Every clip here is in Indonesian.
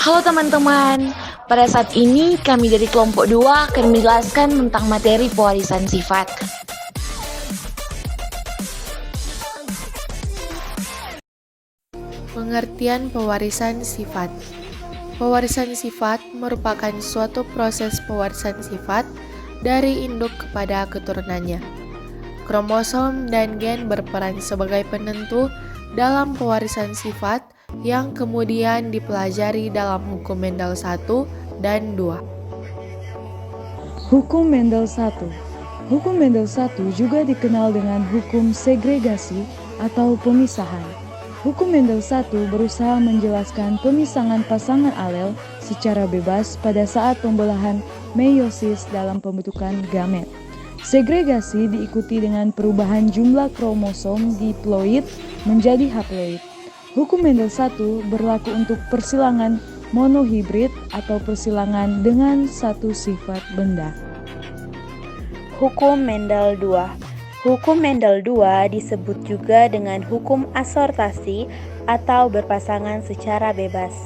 Halo teman-teman, pada saat ini kami dari kelompok 2 akan menjelaskan tentang materi pewarisan sifat. Pengertian pewarisan sifat. Pewarisan sifat merupakan suatu proses pewarisan sifat dari induk kepada keturunannya. Kromosom dan gen berperan sebagai penentu dalam pewarisan sifat yang kemudian dipelajari dalam hukum Mendel 1 dan 2. Hukum Mendel 1. Hukum Mendel 1 juga dikenal dengan hukum segregasi atau pemisahan. Hukum Mendel 1 berusaha menjelaskan pemisahan pasangan alel secara bebas pada saat pembelahan meiosis dalam pembentukan gamet. Segregasi diikuti dengan perubahan jumlah kromosom diploid menjadi haploid. Hukum Mendel 1 berlaku untuk persilangan monohibrid atau persilangan dengan satu sifat benda. Hukum Mendel 2. Hukum Mendel 2 disebut juga dengan hukum asortasi atau berpasangan secara bebas.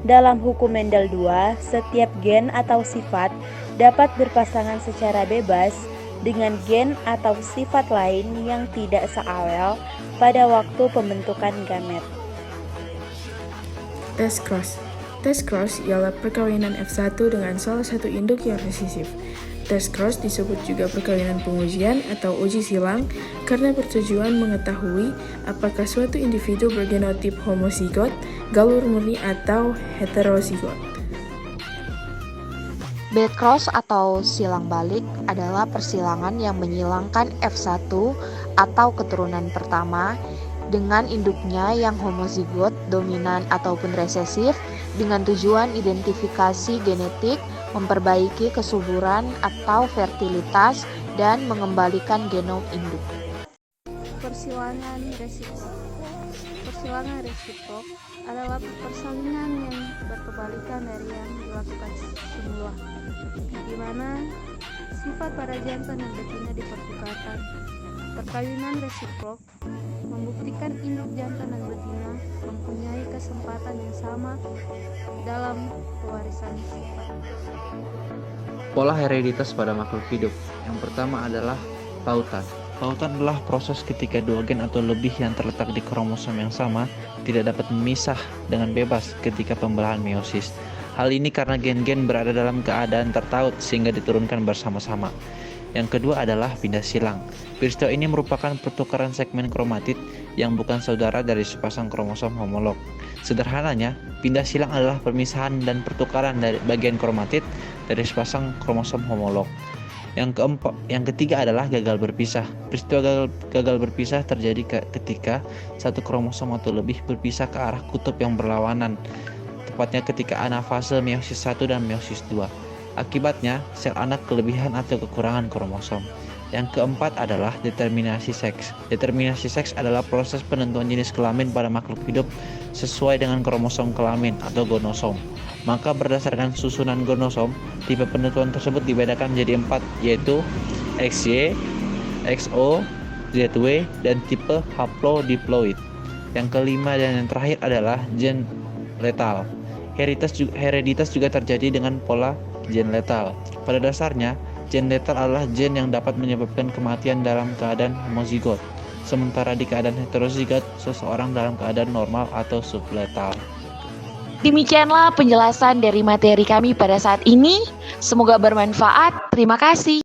Dalam hukum Mendel 2, setiap gen atau sifat dapat berpasangan secara bebas dengan gen atau sifat lain yang tidak sealel pada waktu pembentukan gamet. Tes cross. Tes cross ialah perkawinan F1 dengan salah satu induk yang resesif. Tes cross disebut juga perkawinan pengujian atau uji silang karena bertujuan mengetahui apakah suatu individu bergenotip homozigot, galur murni atau heterozigot. Bed cross atau silang balik adalah persilangan yang menyilangkan F1 atau keturunan pertama dengan induknya yang homozigot, dominan ataupun resesif dengan tujuan identifikasi genetik, memperbaiki kesuburan atau fertilitas, dan mengembalikan genom induk. Persilangan resiprok. Persilangan resiprok adalah persalinan yang berkebalikan dari yang dilakukan semula, di mana sifat pada jantan dan betina dipertukarkan. Perkawinan resiprok membuktikan induk jantan dan betina mempunyai kesempatan yang sama dalam pewarisan sifat. Pola hereditas pada makhluk hidup. Yang pertama adalah pautan. Pautan adalah proses ketika dua gen atau lebih yang terletak di kromosom yang sama tidak dapat memisah dengan bebas ketika pembelahan meiosis. Hal ini karena gen-gen berada dalam keadaan tertaut sehingga diturunkan bersama-sama. Yang kedua adalah pindah silang. Peristiwa ini merupakan pertukaran segmen kromatid yang bukan saudara dari sepasang kromosom homolog. Sederhananya, pindah silang adalah permisahan dan pertukaran dari bagian kromatid dari sepasang kromosom homolog. Yang ketiga adalah gagal berpisah. Peristiwa gagal berpisah terjadi ketika satu kromosom atau lebih berpisah ke arah kutub yang berlawanan, tepatnya ketika anafase meiosis 1 dan meiosis 2. Akibatnya, sel anak kelebihan atau kekurangan kromosom. Yang keempat adalah determinasi seks. Determinasi seks adalah proses penentuan jenis kelamin pada makhluk hidup sesuai dengan kromosom kelamin atau gonosom. Maka berdasarkan susunan gonosom, tipe penentuan tersebut dibedakan menjadi 4, yaitu XY, XO, ZW, dan tipe haplodiploid. Yang kelima dan yang terakhir adalah gen letal. Hereditas juga terjadi dengan pola gen letal. Pada dasarnya, gen letal adalah gen yang dapat menyebabkan kematian dalam keadaan homozigot, sementara di keadaan heterozigot, seseorang dalam keadaan normal atau subletal. Demikianlah penjelasan dari materi kami pada saat ini. Semoga bermanfaat. Terima kasih.